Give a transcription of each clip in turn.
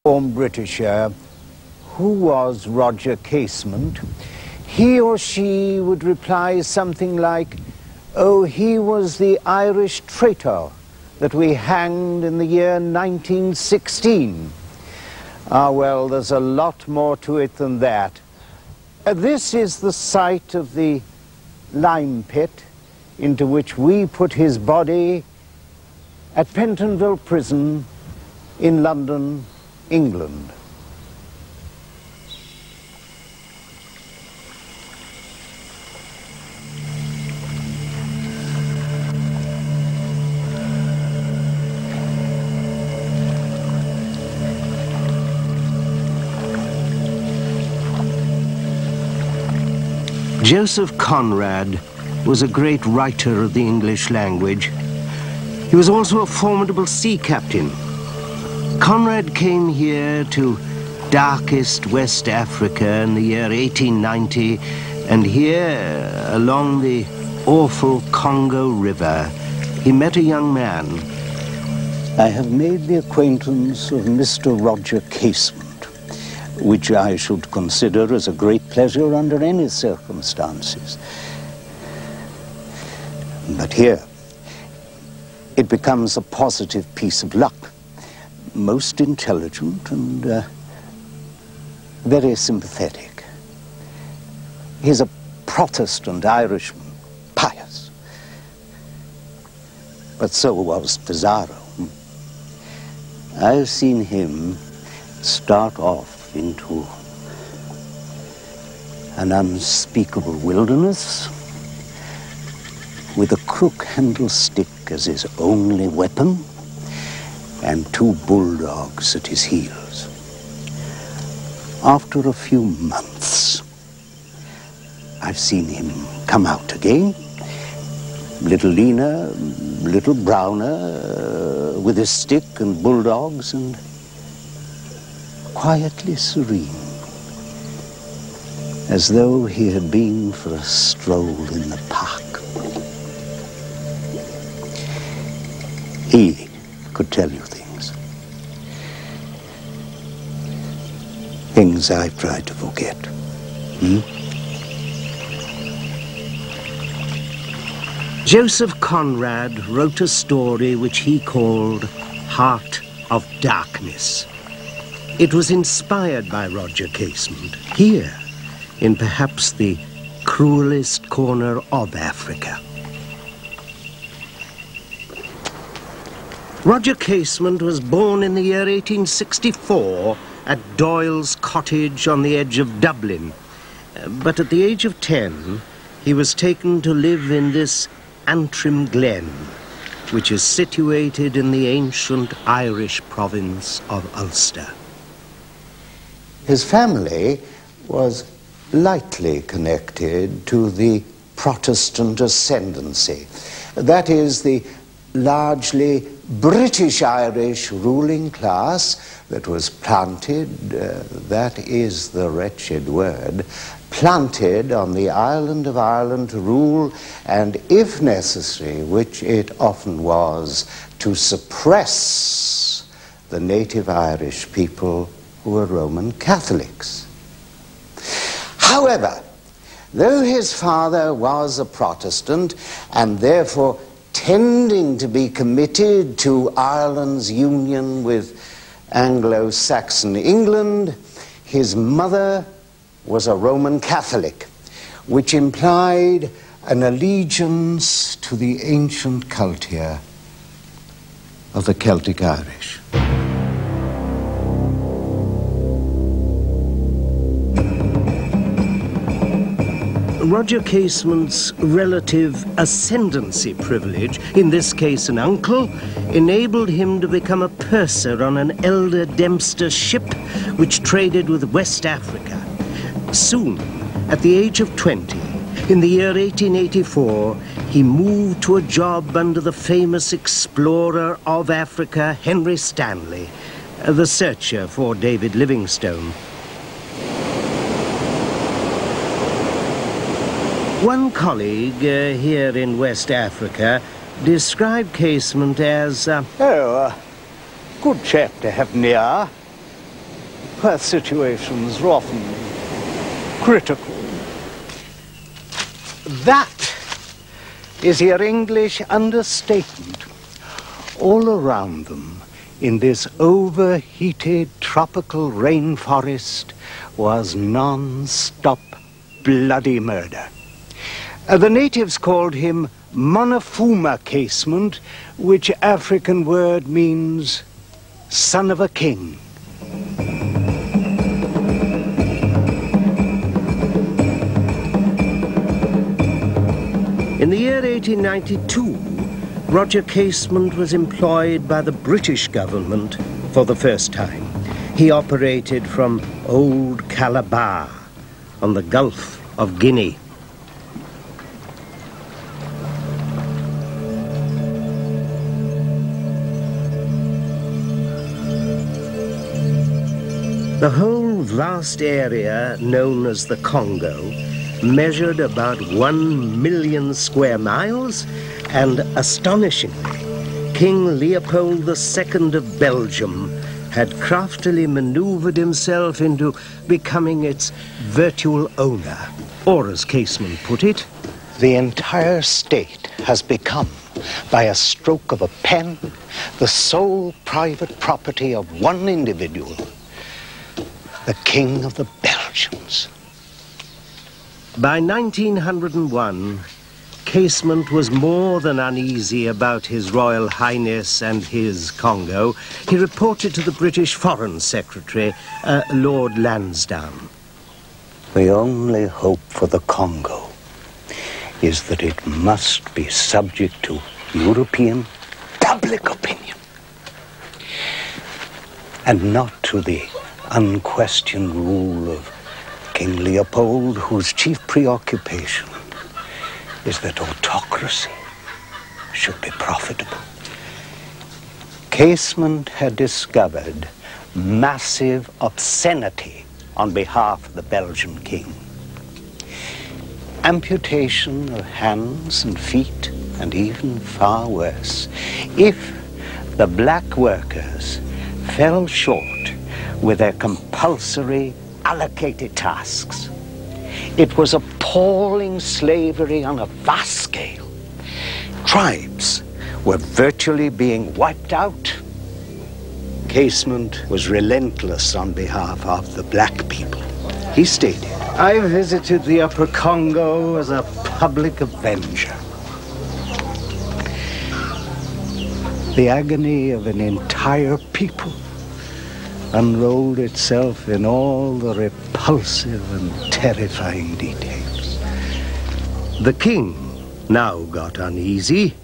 born Britisher who was Roger Casement, he or she would reply something like, "Oh, he was the Irish traitor that we hanged in the year 1916. Ah, well, there's a lot more to it than that. This is the site of the lime pit into which we put his body at Pentonville Prison in London, England. Joseph Conrad was a great writer of the English language. He was also a formidable sea captain. Conrad came here to darkest West Africa in the year 1890, and here, along the awful Congo River, he met a young man. I have made the acquaintance of Mr. Roger Casement, which I should consider as a great pleasure under any circumstances. But here, it becomes a positive piece of luck. Most intelligent and very sympathetic. He's a Protestant Irishman, pious. But so was Pizarro. I've seen him start off into an unspeakable wilderness with a crook-handled stick as his only weapon and 2 bulldogs at his heels. After a few months, I've seen him come out again, little leaner, little browner, with his stick and bulldogs, and quietly serene, as though he had been for a stroll in the park. He could tell you things I've tried to forget. Joseph Conrad wrote a story which he called Heart of Darkness. It was inspired by Roger Casement, here, in perhaps the cruelest corner of Africa. Roger Casement was born in the year 1864 at Doyle's cottage on the edge of Dublin. But at the age of 10, he was taken to live in this Antrim Glen, which is situated in the ancient Irish province of Ulster. His family was lightly connected to the Protestant ascendancy. That is, the largely British-Irish ruling class that was planted, that is the wretched word, planted on the island of Ireland to rule, and if necessary, which it often was, to suppress the native Irish people who were Roman Catholics. However, though his father was a Protestant and therefore tending to be committed to Ireland's union with Anglo-Saxon England, his mother was a Roman Catholic, which implied an allegiance to the ancient culture of the Celtic Irish. Roger Casement's relative ascendancy privilege, in this case an uncle, enabled him to become a purser on an Elder Dempster ship which traded with West Africa. Soon, at the age of 20, in the year 1884, he moved to a job under the famous explorer of Africa, Henry Stanley, the searcher for David Livingstone. One colleague here in West Africa described Casement as good chap to have near. where situations were often critical. That is your English understatement. All around them, in this overheated tropical rainforest, was non-stop bloody murder. The natives called him Monofuma Casement, which African word means son of a king. In the year 1892, Roger Casement was employed by the British government for the first time. He operated from Old Calabar on the Gulf of Guinea. The whole vast area known as the Congo measured about 1 million square miles, and astonishingly, King Leopold II of Belgium had craftily maneuvered himself into becoming its virtual owner. Or, as Casement put it, the entire state has become, by a stroke of a pen, the sole private property of one individual, the King of the Belgians. By 1901, Casement was more than uneasy about His Royal Highness and his Congo. He reported to the British Foreign Secretary, Lord Lansdowne. The only hope for the Congo is that it must be subject to European public opinion, and not to the unquestioned rule of King Leopold, whose chief preoccupation is that autocracy should be profitable. Casement had discovered massive obscenity on behalf of the Belgian king. Amputation of hands and feet, and even far worse, if the black workers fell short with their compulsory allocated tasks. It was appalling slavery on a vast scale. Tribes were virtually being wiped out. Casement was relentless on behalf of the black people. He stated, "I visited the Upper Congo as a public avenger." The agony of an entire people unrolled itself in all the repulsive and terrifying details. The king now got uneasy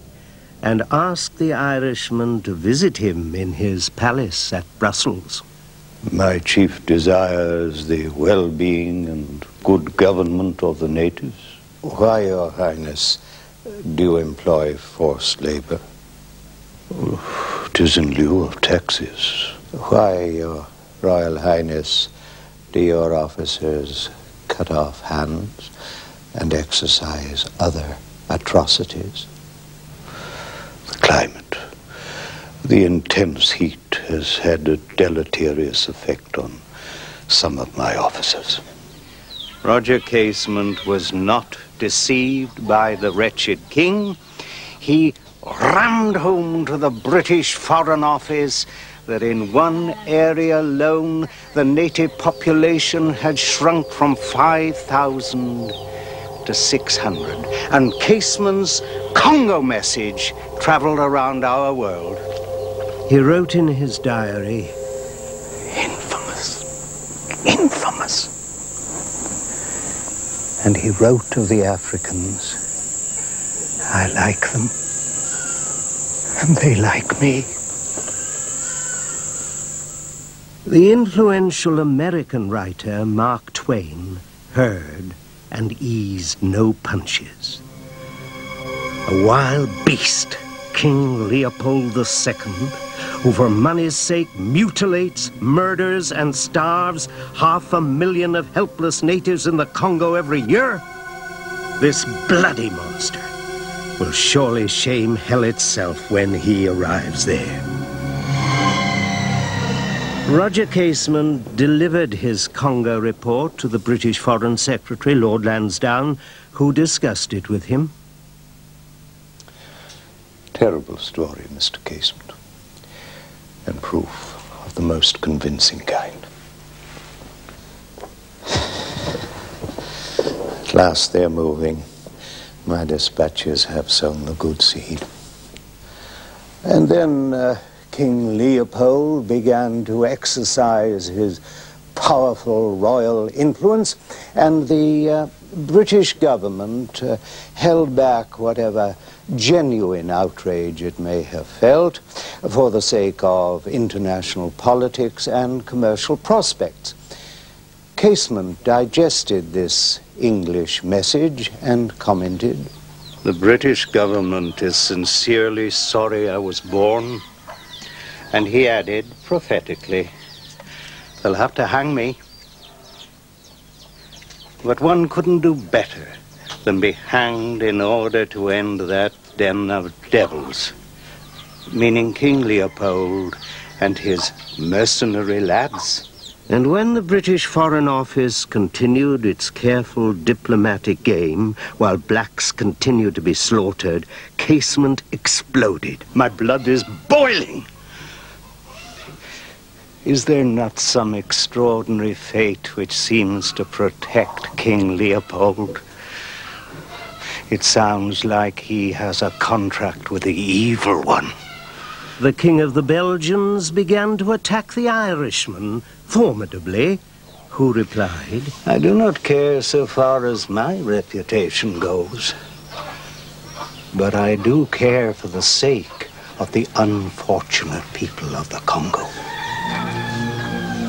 and asked the Irishman to visit him in his palace at Brussels. My chief desire is the well-being and good government of the natives. Why, Your Highness, do you employ forced labor? It is in lieu of taxes. Why, Your Royal Highness, do your officers cut off hands and exercise other atrocities? The climate, the intense heat has had a deleterious effect on some of my officers. Roger Casement was not deceived by the wretched king. He rammed home to the British Foreign Office that in one area alone, the native population had shrunk from 5,000 to 600. And Casement's Congo message traveled around our world. He wrote in his diary, "Infamous, infamous." And he wrote of the Africans, "I like them, and they like me." The influential American writer Mark Twain heard and eased no punches. A wild beast, King Leopold II, who for money's sake mutilates, murders, and starves 500,000 of helpless natives in the Congo every year, this bloody monster will surely shame hell itself when he arrives there. Roger Casement delivered his Congo report to the British Foreign Secretary, Lord Lansdowne, who discussed it with him. Terrible story, Mr. Casement, and proof of the most convincing kind. At last they're moving. My dispatches have sown the good seed. And then King Leopold began to exercise his powerful royal influence, and the British government held back whatever genuine outrage it may have felt for the sake of international politics and commercial prospects. Casement digested this English message and commented, "The British government is sincerely sorry I was born." And he added prophetically, "They'll have to hang me." But one couldn't do better than be hanged in order to end that den of devils, meaning King Leopold and his mercenary lads. And when the British Foreign Office continued its careful diplomatic game, while blacks continued to be slaughtered, Casement exploded. "My blood is boiling! Is there not some extraordinary fate which seems to protect King Leopold? It sounds like he has a contract with the evil one." The King of the Belgians began to attack the Irishman formidably, who replied, "I do not care so far as my reputation goes, but I do care for the sake of the unfortunate people of the Congo."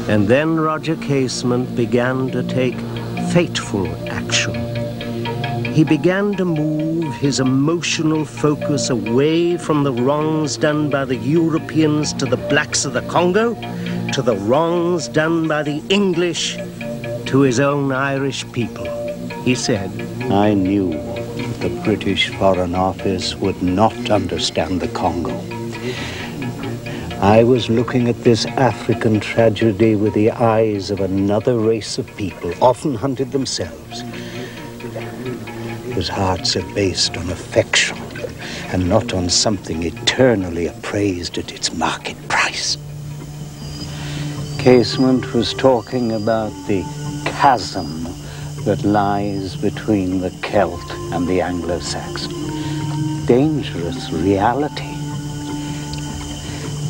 And then Roger Casement began to take fateful action. He began to move his emotional focus away from the wrongs done by the Europeans to the blacks of the Congo, to the wrongs done by the English to his own Irish people. He said, "I knew the British Foreign Office would not understand the Congo. I was looking at this African tragedy with the eyes of another race of people, often hunted themselves, whose hearts are based on affection and not on something eternally appraised at its market price." Casement was talking about the chasm that lies between the Celt and the Anglo-Saxon. Dangerous reality,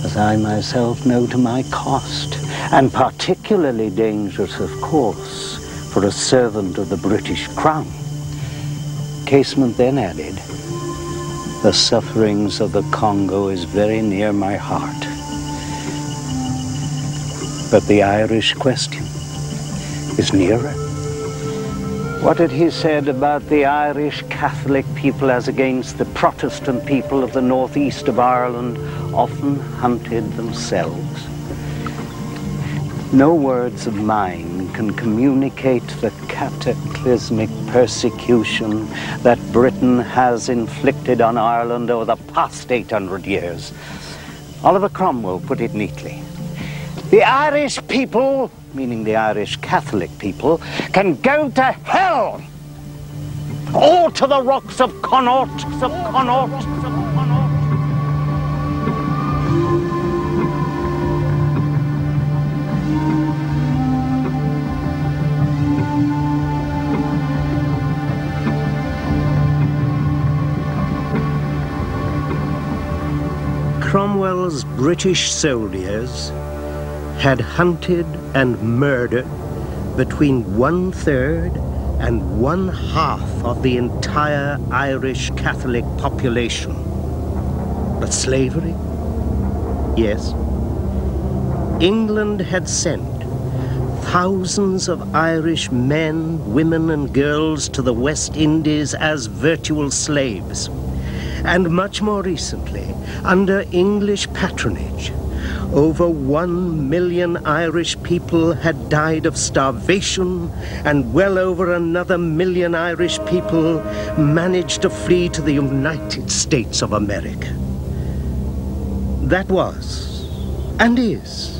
as I myself know to my cost, and particularly dangerous, of course, for a servant of the British Crown. Casement then added, "The sufferings of the Congo is very near my heart. But the Irish question is nearer." What had he said about the Irish Catholic people as against the Protestant people of the northeast of Ireland, often hunted themselves? No words of mine can communicate the cataclysmic persecution that Britain has inflicted on Ireland over the past 800 years. Oliver Cromwell put it neatly. The Irish people, meaning the Irish Catholic people, can go to hell, or to the rocks of Connaught, Cromwell's British soldiers had hunted and murdered between 1/3 and 1/2 of the entire Irish Catholic population. But slavery? Yes. England had sent thousands of Irish men, women, and girls to the West Indies as virtual slaves. And much more recently, under English patronage, over 1 million Irish people had died of starvation, and well over another 1 million Irish people managed to flee to the United States of America. That was, and is,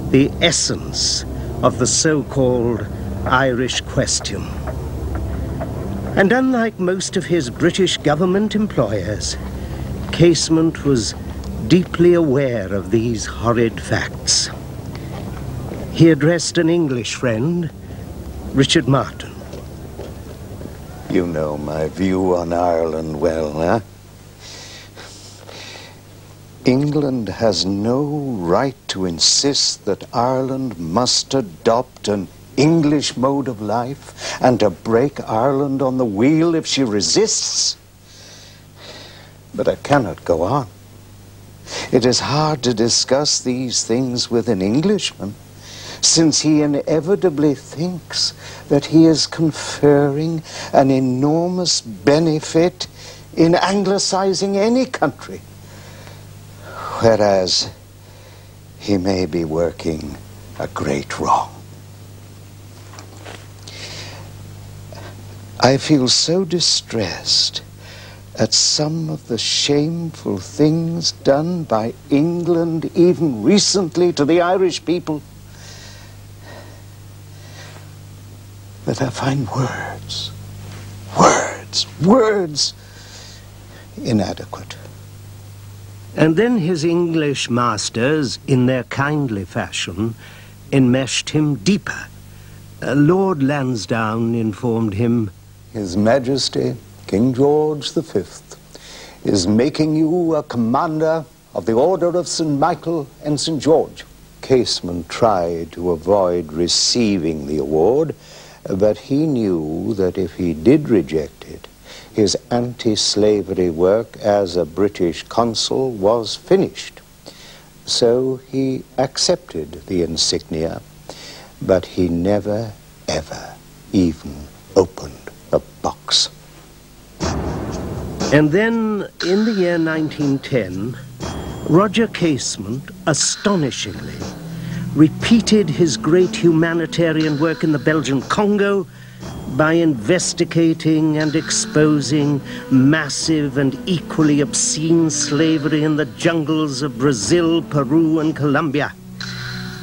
the essence of the so-called Irish question. And unlike most of his British government employers, Casement was deeply aware of these horrid facts. He addressed an English friend, Richard Martin. You know my view on Ireland well, huh? England has no right to insist that Ireland must adopt an English mode of life and to break Ireland on the wheel if she resists. But I cannot go on. It is hard to discuss these things with an Englishman, since he inevitably thinks that he is conferring an enormous benefit in anglicizing any country, whereas he may be working a great wrong. I feel so distressed at some of the shameful things done by England even recently to the Irish people that I find words inadequate. And then his English masters, in their kindly fashion, enmeshed him deeper. Lord Lansdowne informed him, His Majesty, King George V, is making you a commander of the Order of St. Michael and St. George. Casement tried to avoid receiving the award, but he knew that if he did reject it, his anti-slavery work as a British consul was finished. So he accepted the insignia, but he never, ever even opened a box. And then, in the year 1910, Roger Casement, astonishingly, repeated his great humanitarian work in the Belgian Congo by investigating and exposing massive and equally obscene slavery in the jungles of Brazil, Peru, and Colombia.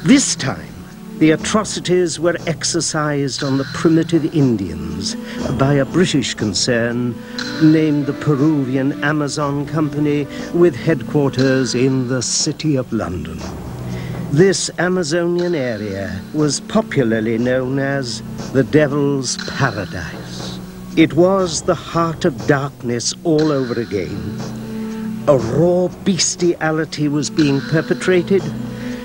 This time, the atrocities were exercised on the primitive Indians by a British concern named the Peruvian Amazon Company, with headquarters in the City of London. This Amazonian area was popularly known as the Devil's Paradise. It was the heart of darkness all over again. A raw bestiality was being perpetrated.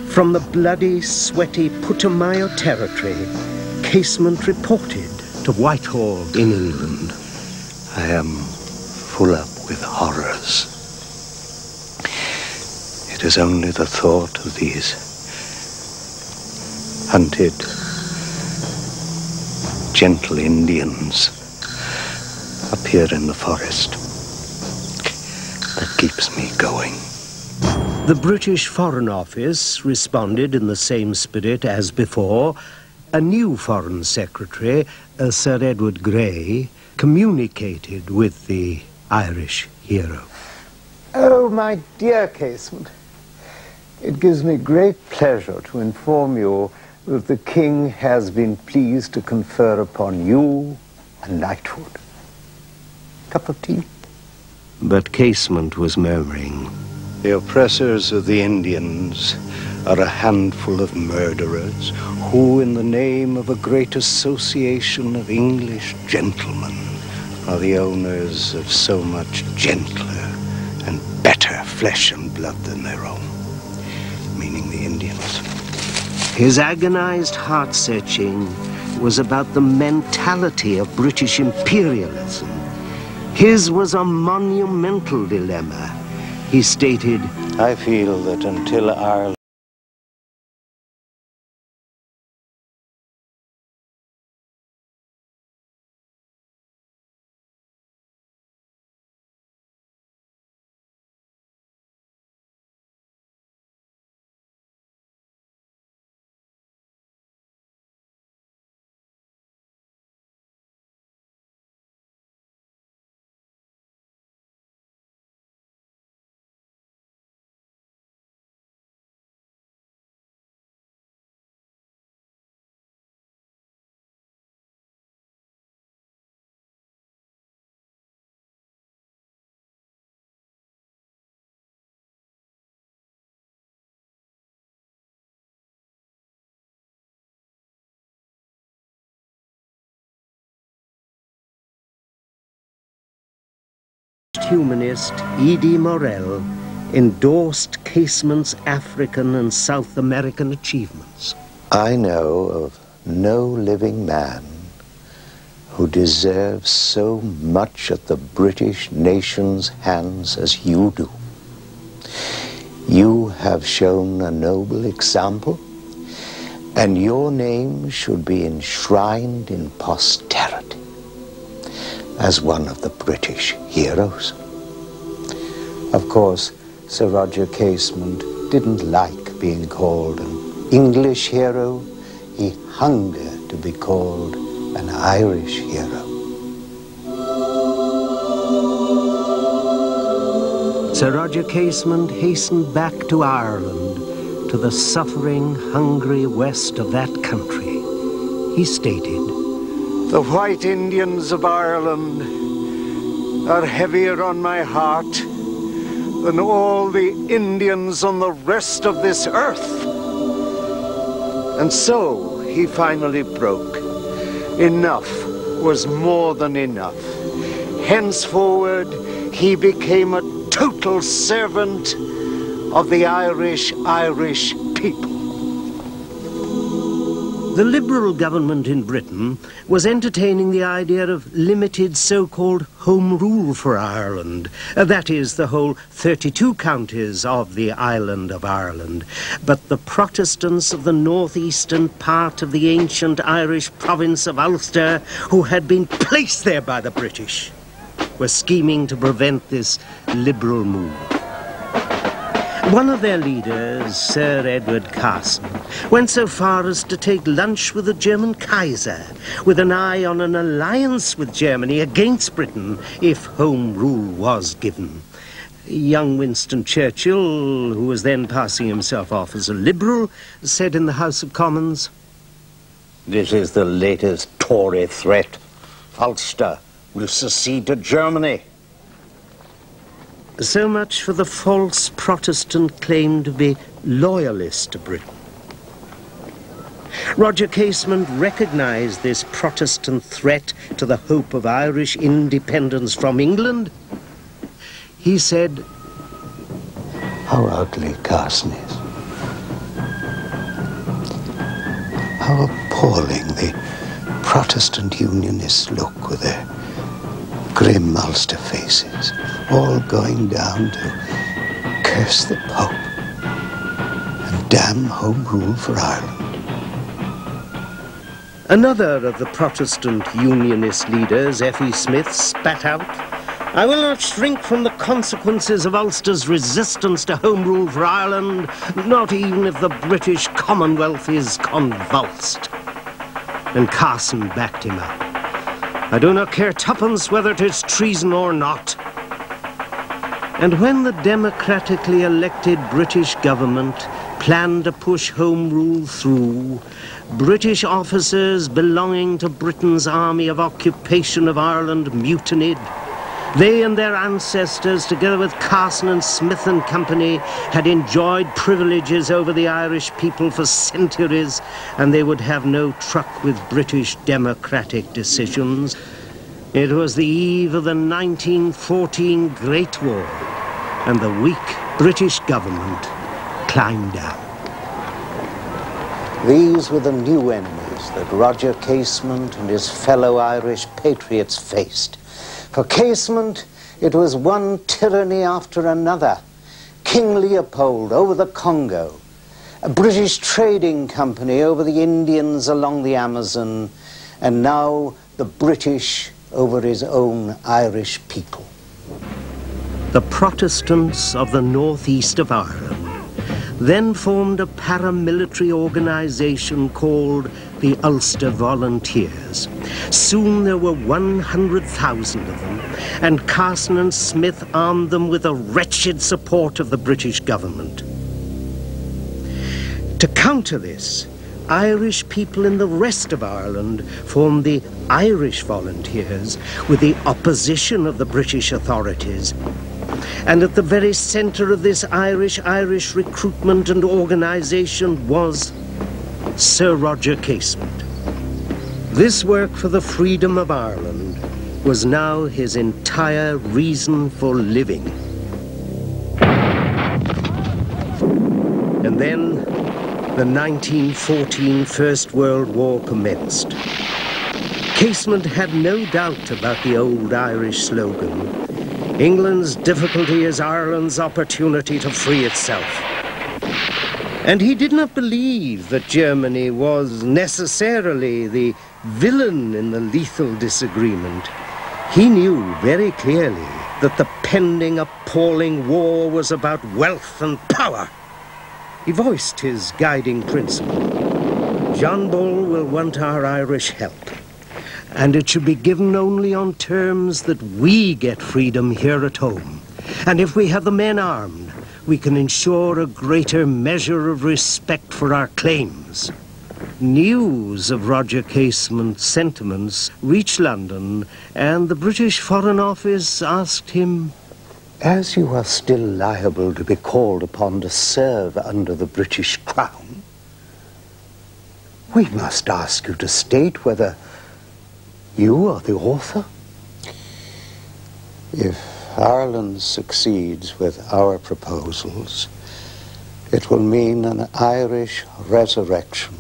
From the bloody, sweaty Putumayo territory, Casement reported to Whitehall in England. I am full up with horrors. It is only the thought of these hunted, gentle Indians up here in the forest that keeps me going. The British Foreign Office responded in the same spirit as before. A new Foreign Secretary, Sir Edward Grey, communicated with the Irish hero. Oh, my dear Casement, it gives me great pleasure to inform you that the King has been pleased to confer upon you a knighthood. Cup of tea? But Casement was murmuring. The oppressors of the Indians are a handful of murderers who, in the name of a great association of English gentlemen, are the owners of so much gentler and better flesh and blood than their own, meaning the Indians. His agonized heart-searching was about the mentality of British imperialism. His was a monumental dilemma. He stated, I feel that until Ireland humanist E.D. Morel endorsed Casement's African and South American achievements. I know of no living man who deserves so much at the British nation's hands as you do. You have shown a noble example, and your name should be enshrined in posterity as one of the British heroes. Of course, Sir Roger Casement didn't like being called an English hero. He hungered to be called an Irish hero. Sir Roger Casement hastened back to Ireland, to the suffering, hungry west of that country. He stated, "The white Indians of Ireland are heavier on my heart than all the Indians on the rest of this earth." And so he finally broke. Enough was more than enough. Henceforward, he became a total servant of the Irish people. the Liberal government in Britain was entertaining the idea of limited so-called Home Rule for Ireland. That is, the whole 32 counties of the island of Ireland. But the Protestants of the northeastern part of the ancient Irish province of Ulster, who had been placed there by the British, were scheming to prevent this liberal move. One of their leaders, Sir Edward Casement, went so far as to take lunch with the German Kaiser, with an eye on an alliance with Germany against Britain if Home Rule was given. Young Winston Churchill, who was then passing himself off as a liberal, said in the House of Commons, "This is the latest Tory threat. Ulster will secede to Germany." So much for the false Protestant claim to be loyalist to Britain. Roger Casement recognized this Protestant threat to the hope of Irish independence from England. He said, How ugly Carson is. How appalling the Protestant Unionists look with their grim Ulster faces, all going down to curse the Pope and damn Home Rule for Ireland. Another of the Protestant Unionist leaders, F.E. Smith, spat out, "I will not shrink from the consequences of Ulster's resistance to Home Rule for Ireland, not even if the British Commonwealth is convulsed." And Carson backed him up. "I do not care twopence whether it is treason or not." And when the democratically elected British government planned to push Home Rule through, British officers belonging to Britain's Army of Occupation of Ireland mutinied. They and their ancestors, together with Carson and Smith and Company, had enjoyed privileges over the Irish people for centuries, and they would have no truck with British democratic decisions. It was the eve of the 1914 Great War, and the weak British government climbed down. These were the new enemies that Roger Casement and his fellow Irish patriots faced. For Casement, it was one tyranny after another. King Leopold over the Congo, a British trading company over the Indians along the Amazon, and now the British over his own Irish people. The Protestants of the northeast of Ireland then formed a paramilitary organization called the Ulster Volunteers. Soon there were 100,000 of them, and Carson and Smith armed them with the wretched support of the British government. To counter this, Irish people in the rest of Ireland formed the Irish Volunteers with the opposition of the British authorities. And at the very center of this Irish recruitment and organization was Sir Roger Casement. This work for the freedom of Ireland was now his entire reason for living. And then, the 1914 First World War commenced. Casement had no doubt about the old Irish slogan, "England's difficulty is Ireland's opportunity to free itself." And he did not believe that Germany was necessarily the villain in the lethal disagreement. He knew very clearly that the pending appalling war was about wealth and power. He voiced his guiding principle. John Bull will want our Irish help, and it should be given only on terms that we get freedom here at home. And if we have the men armed, we can ensure a greater measure of respect for our claims. News of Roger Casement's sentiments reached London, and the British Foreign Office asked him, "As you are still liable to be called upon to serve under the British Crown, we must ask you to state whether you are the author." If Ireland succeeds with our proposals, it will mean an Irish resurrection,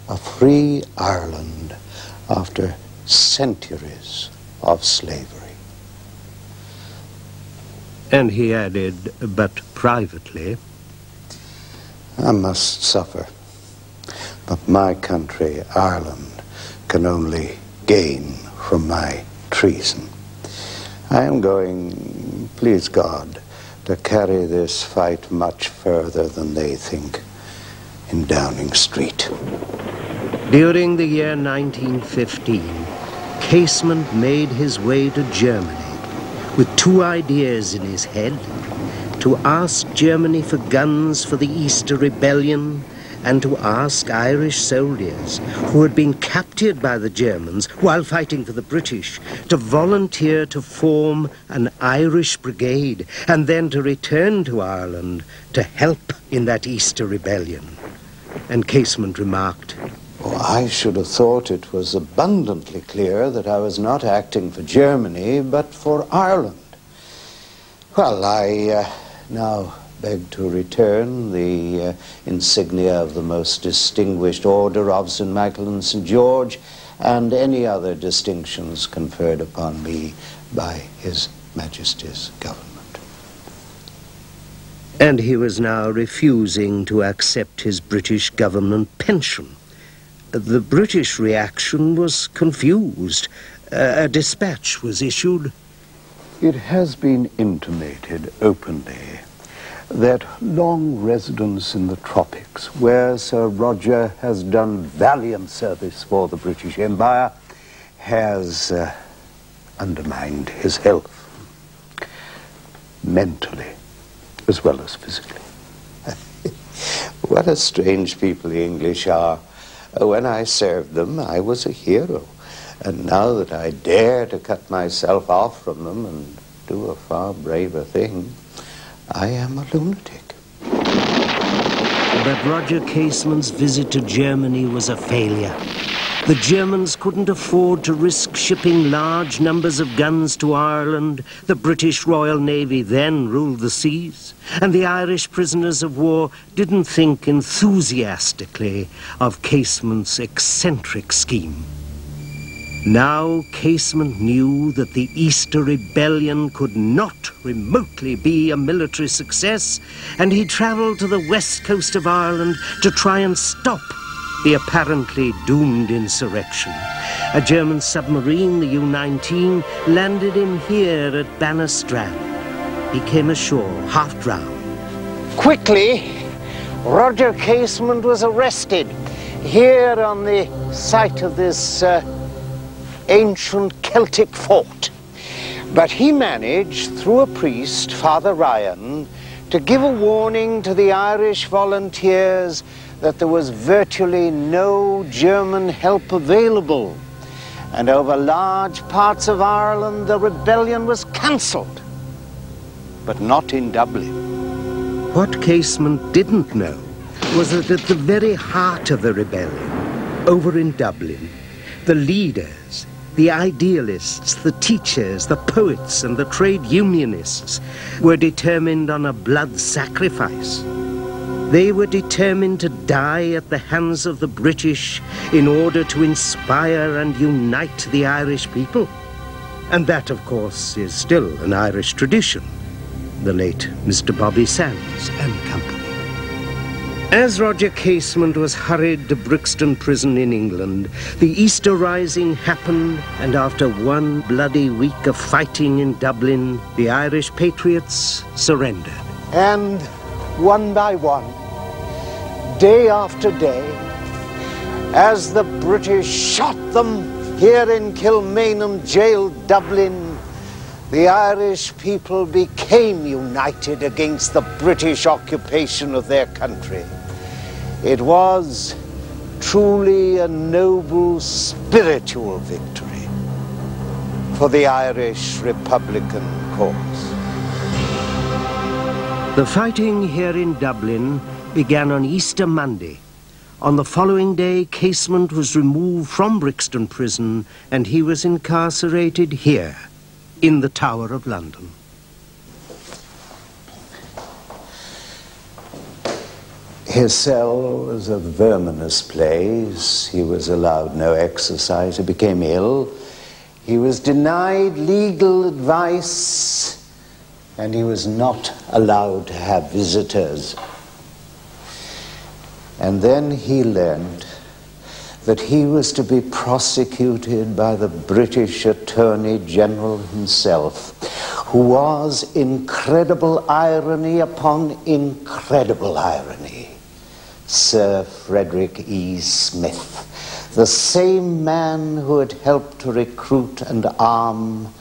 a free Ireland after centuries of slavery. And he added, but privately, "I must suffer, but my country, Ireland, can only gain from my treason. I am going, please God, to carry this fight much further than they think in Downing Street." During the year 1915, Casement made his way to Germany with two ideas in his head: to ask Germany for guns for the Easter Rebellion, and to ask Irish soldiers who had been captured by the Germans while fighting for the British to volunteer to form an Irish brigade and then to return to Ireland to help in that Easter Rebellion. And Casement remarked, "Oh, I should have thought it was abundantly clear that I was not acting for Germany, but for Ireland. Well, I now beg to return the insignia of the most distinguished order of St. Michael and St. George, and any other distinctions conferred upon me by His Majesty's government." And he was now refusing to accept his British government pension. The British reaction was confused. A dispatch was issued. "It has been intimated openly that long residence in the tropics, where Sir Roger has done valiant service for the British Empire, has undermined his health, mentally as well as physically." What a strange people the English are. When I served them, I was a hero. And now that I dare to cut myself off from them and do a far braver thing, I am a lunatic. But Roger Casement's visit to Germany was a failure. The Germans couldn't afford to risk shipping large numbers of guns to Ireland. The British Royal Navy then ruled the seas, and the Irish prisoners of war didn't think enthusiastically of Casement's eccentric scheme. Now Casement knew that the Easter Rebellion could not remotely be a military success, and he travelled to the west coast of Ireland to try and stop the apparently doomed insurrection. A German submarine, the U-19, landed him here at Bannostrand. He came ashore, half-drowned. Quickly, Roger Casement was arrested here on the site of this ancient Celtic fort. But he managed, through a priest, Father Ryan, to give a warning to the Irish volunteers that there was virtually no German help available. And over large parts of Ireland, the rebellion was cancelled, but not in Dublin. What Casement didn't know was that at the very heart of the rebellion, over in Dublin, the leaders, The idealists, the teachers, the poets, and the trade unionists were determined on a blood sacrifice. They were determined to die at the hands of the British in order to inspire and unite the Irish people. And that, of course, is still an Irish tradition. The late Mr. Bobby Sands and company. As Roger Casement was hurried to Brixton Prison in England, the Easter Rising happened, and after one bloody week of fighting in Dublin, the Irish patriots surrendered. And one by one, day after day, as the British shot them here in Kilmainham Jail, Dublin, the Irish people became united against the British occupation of their country. It was truly a noble spiritual victory for the Irish Republican cause. The fighting here in Dublin began on Easter Monday. On the following day, Casement was removed from Brixton Prison and he was incarcerated here, in the Tower of London. His cell was a verminous place. He was allowed no exercise. He became ill. He was denied legal advice, and he was not allowed to have visitors. And then he learned that he was to be prosecuted by the British Attorney General himself, who was, incredible irony upon incredible irony, Sir Frederick E. Smith, the same man who had helped to recruit and arm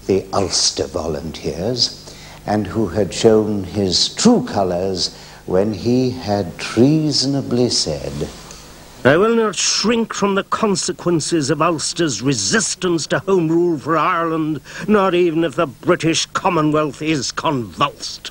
the Ulster Volunteers, and who had shown his true colours when he had treasonably said, "I will not shrink from the consequences of Ulster's resistance to Home Rule for Ireland, not even if the British Commonwealth is convulsed."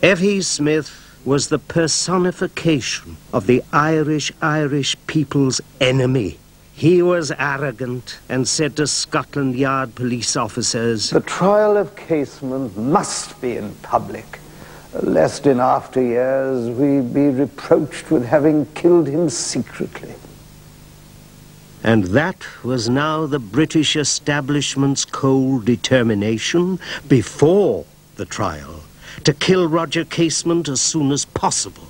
F.E. Smith was the personification of the Irish people's enemy. He was arrogant and said to Scotland Yard police officers, "The trial of Casement must be in public, lest in after years we be reproached with having killed him secretly." And that was now the British establishment's cold determination, before the trial, to kill Roger Casement as soon as possible.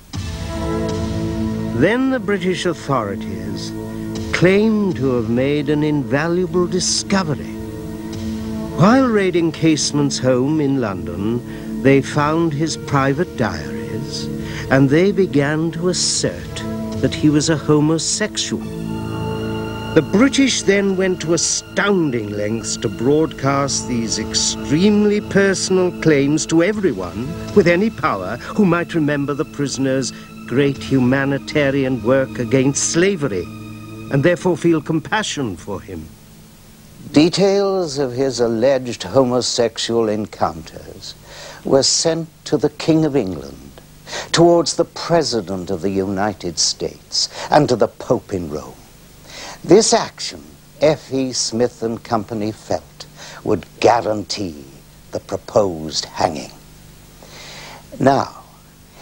Then the British authorities claimed to have made an invaluable discovery. While raiding Casement's home in London, they found his private diaries, and they began to assert that he was a homosexual. The British then went to astounding lengths to broadcast these extremely personal claims to everyone with any power who might remember the prisoner's great humanitarian work against slavery, and therefore feel compassion for him. Details of his alleged homosexual encounters were sent to the King of England, towards the President of the United States, and to the Pope in Rome. This action, F.E. Smith and Company felt, would guarantee the proposed hanging. Now,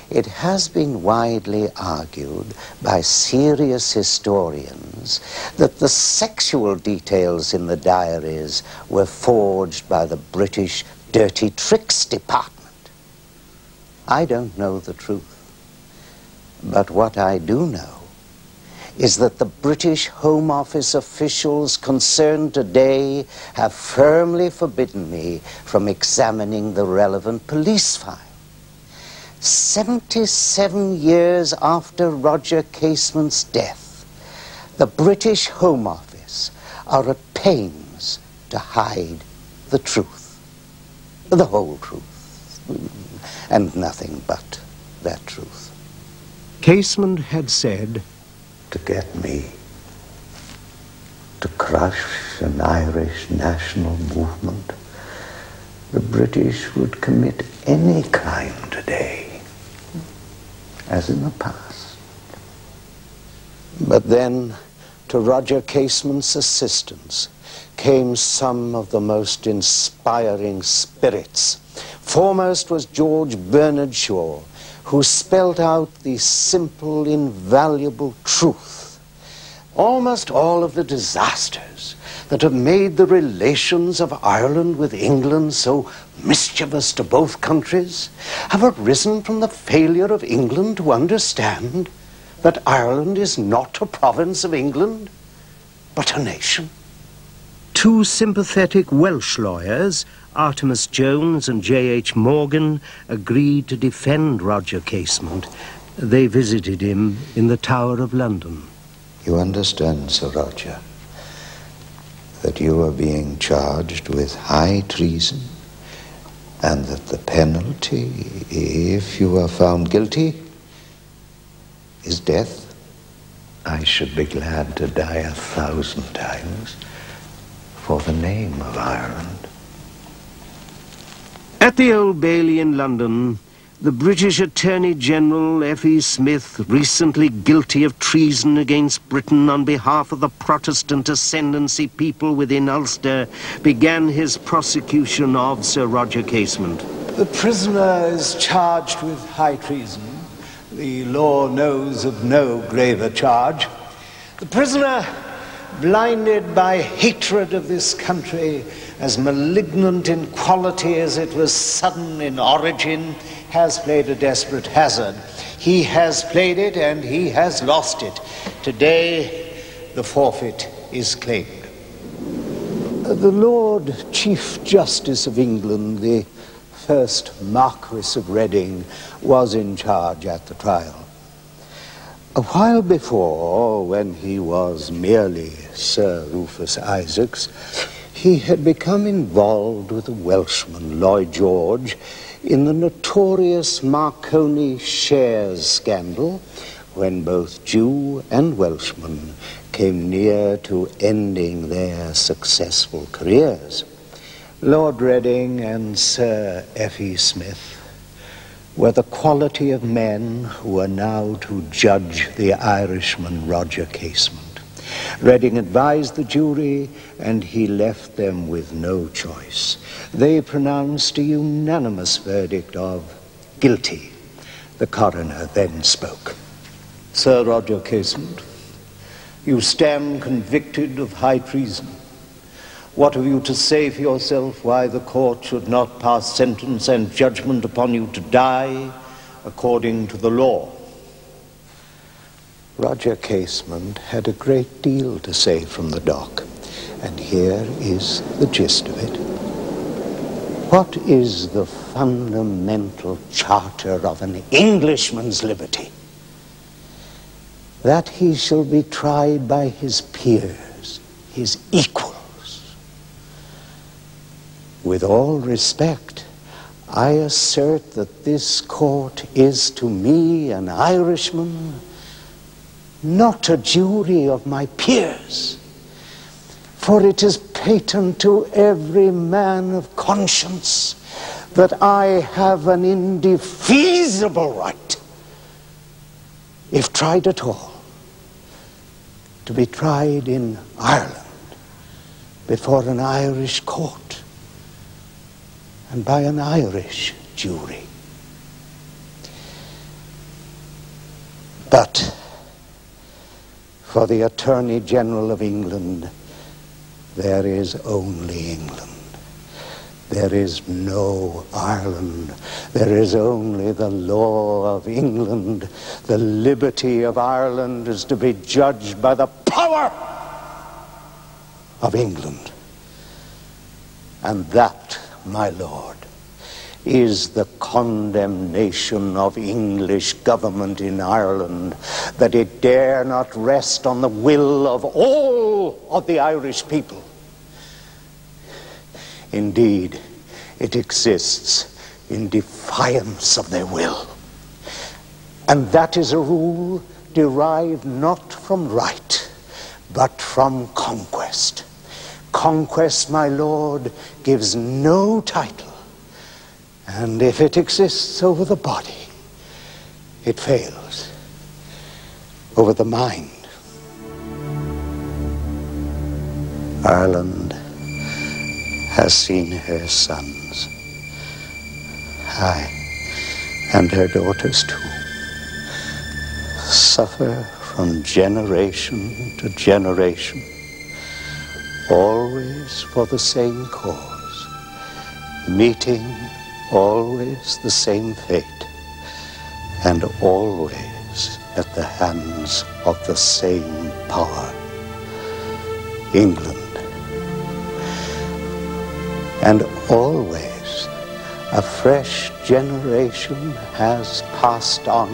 it has been widely argued by serious historians that the sexual details in the diaries were forged by the British Dirty Tricks Department. I don't know the truth, but what I do know is that the British Home Office officials concerned today have firmly forbidden me from examining the relevant police file. 77 years after Roger Casement's death, the British Home Office are at pains to hide the truth, the whole truth, and nothing but that truth. Casement had said, "To get me, to crush an Irish national movement, the British would commit any crime today, as in the past." But then, to Roger Casement's assistance, came some of the most inspiring spirits. Foremost was George Bernard Shaw, who spelt out the simple, invaluable truth. Almost all of the disasters that have made the relations of Ireland with England so mischievous to both countries have arisen from the failure of England to understand that Ireland is not a province of England, but a nation. Two sympathetic Welsh lawyers, Artemus Jones and J.H. Morgan, agreed to defend Roger Casement. They visited him in the Tower of London. You understand, Sir Roger, that you are being charged with high treason, and that the penalty, if you are found guilty, is death. I should be glad to die 1,000 times for the name of Ireland. At the Old Bailey in London, the British Attorney General F.E. Smith, recently guilty of treason against Britain on behalf of the Protestant ascendancy people within Ulster, began his prosecution of Sir Roger Casement. The prisoner is charged with high treason. The law knows of no graver charge. The prisoner, blinded by hatred of this country, as malignant in quality as it was sudden in origin, has played a desperate hazard. He has played it and he has lost it. Today, the forfeit is claimed. The Lord Chief Justice of England, the first Marquis of Reading, was in charge at the trial. A while before, when he was merely Sir Rufus Isaacs, he had become involved with a Welshman, Lloyd George, in the notorious Marconi shares scandal, when both Jew and Welshman came near to ending their successful careers. Lord Reading and Sir F.E. Smith were the quality of men who were now to judge the Irishman Roger Casement. Reading advised the jury, and he left them with no choice. They pronounced a unanimous verdict of guilty. The coroner then spoke. Sir Roger Casement, you stand convicted of high treason. What have you to say for yourself why the court should not pass sentence and judgment upon you to die according to the law? Roger Casement had a great deal to say from the dock, and here is the gist of it. What is the fundamental charter of an Englishman's liberty? That he shall be tried by his peers, his equals. With all respect, I assert that this court is to me, an Irishman, not a jury of my peers. For it is patent to every man of conscience that I have an indefeasible right, if tried at all, to be tried in Ireland before an Irish court and by an Irish jury. But for the Attorney General of England, there is only England. There is no Ireland. There is only the law of England. The liberty of Ireland is to be judged by the power of England. And that, my lord, is the condemnation of English government in Ireland, that it dare not rest on the will of all of the Irish people. Indeed, it exists in defiance of their will. And that is a rule derived not from right, but from conquest. Conquest, my lord, gives no title. And if it exists over the body, it fails over the mind. Ireland has seen her sons, aye, and her daughters too, suffer from generation to generation, always for the same cause, meeting always the same fate, and always at the hands of the same power, England. And always a fresh generation has passed on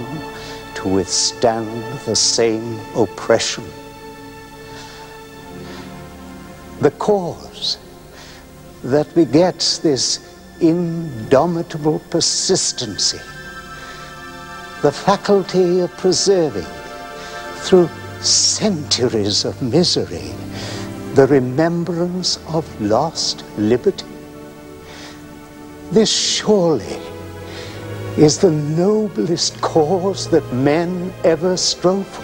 to withstand the same oppression. The cause that begets this indomitable persistency, the faculty of preserving through centuries of misery the remembrance of lost liberty. This surely is the noblest cause that men ever strove for,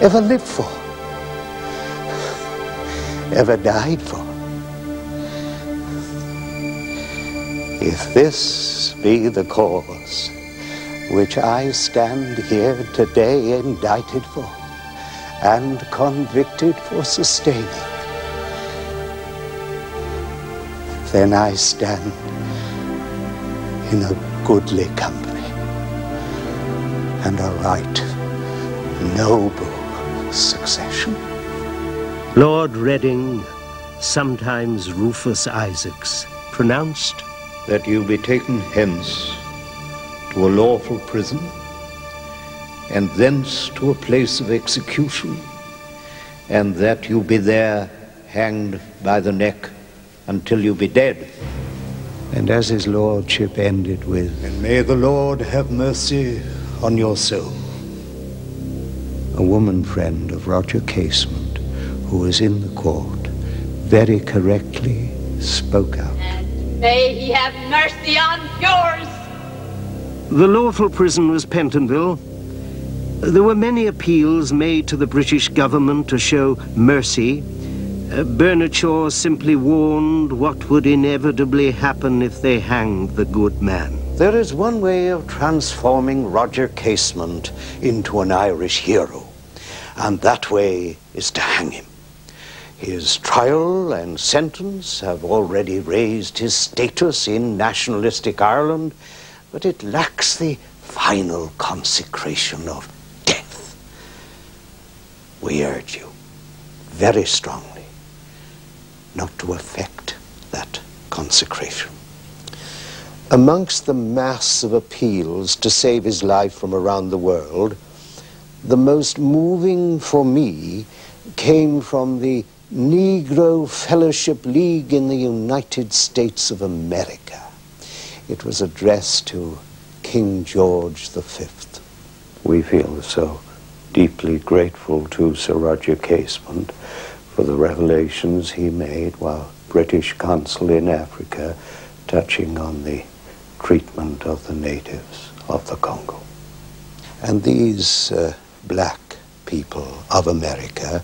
ever lived for, ever died for. If this be the cause which I stand here today indicted for and convicted for sustaining, then I stand in a goodly company and a right noble succession. Lord Reading, sometimes Rufus Isaacs, pronounced that you be taken hence to a lawful prison, and thence to a place of execution, and that you be there hanged by the neck until you be dead. And as his lordship ended with, And may the Lord have mercy on your soul. a woman friend of Roger Casement, who was in the court, very correctly spoke out. And may he have mercy on yours. the lawful prison was Pentonville. There were many appeals made to the British government to show mercy. Bernard Shaw simply warned what would inevitably happen if they hanged the good man. There is one way of transforming Roger Casement into an Irish hero, and that way is to hang him. His trial and sentence have already raised his status in nationalistic Ireland, but it lacks the final consecration of death. We urge you very strongly not to effect that consecration. Amongst the mass of appeals to save his life from around the world, the most moving for me came from the Negro Fellowship League in the United States of America. It was addressed to King George V. We feel so deeply grateful to Sir Roger Casement for the revelations he made while British consul in Africa, touching on the treatment of the natives of the Congo. And these black people of America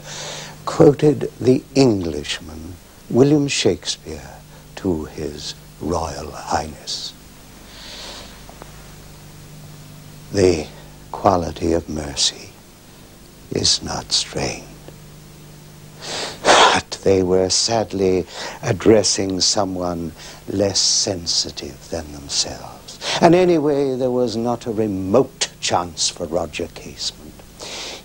quoted the Englishman William Shakespeare to His Royal Highness. The quality of mercy is not strained. But they were sadly addressing someone less sensitive than themselves. And anyway, there was not a remote chance for Roger Casement.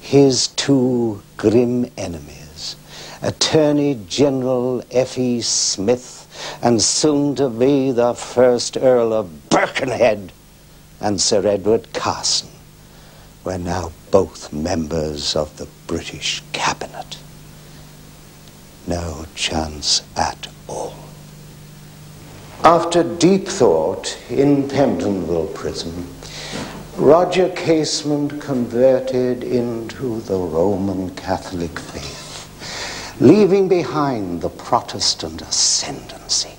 His two grim enemies, Attorney General F.E. Smith and soon to be the first Earl of Birkenhead, and Sir Edward Carson, were now both members of the British cabinet. No chance at all. After deep thought in Pentonville prison, Roger Casement converted into the Roman Catholic faith, leaving behind the Protestant ascendancy.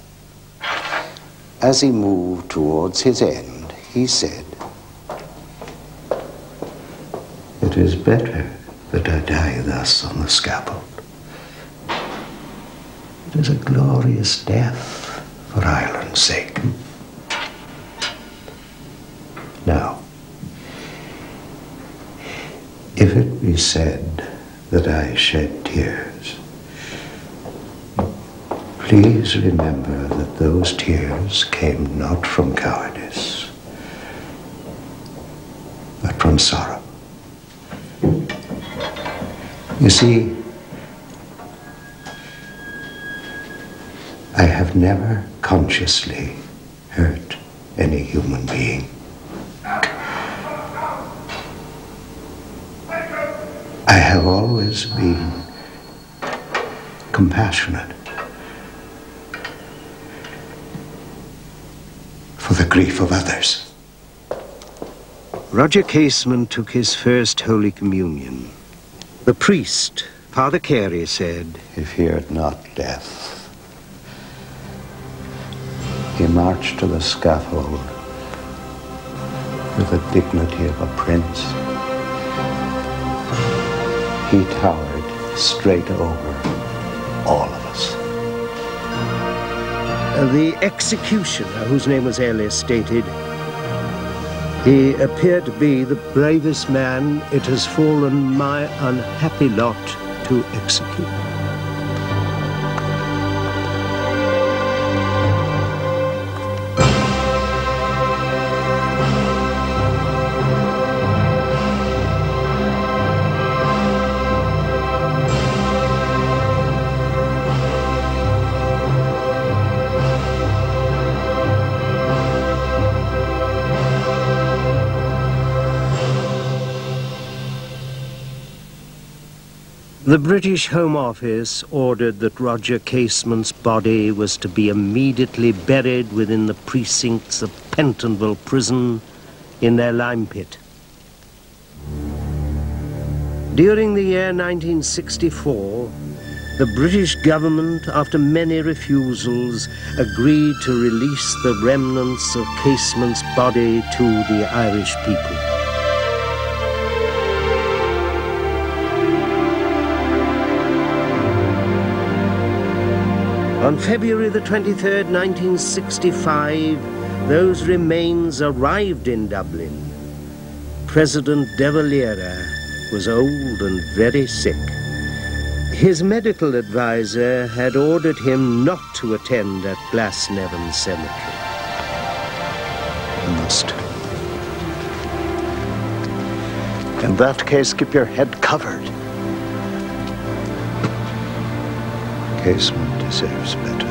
As he moved towards his end, he said, "It is better that I die thus on the scaffold. It is a glorious death for Ireland's sake. Now, if it be said that I shed tears, please remember that those tears came not from cowardice, but from sorrow. You see, I have never consciously hurt any human being. I have always been compassionate for the grief of others. Roger Casement took his first Holy Communion. The priest, Father Carey, said, He feared not death. He marched to the scaffold with the dignity of a prince. He towered straight over all of us. The executioner, whose name was earlier stated, he appeared to be the bravest man it has fallen my unhappy lot to execute. The British Home Office ordered that Roger Casement's body was to be immediately buried within the precincts of Pentonville Prison in their lime pit. During the year 1964, the British government, after many refusals, agreed to release the remnants of Casement's body to the Irish people. On February the 23rd, 1965, those remains arrived in Dublin. President De Valera was old and very sick. His medical advisor had ordered him not to attend at Glasnevin Cemetery. You must. In that case, keep your head covered. Casement deserves better.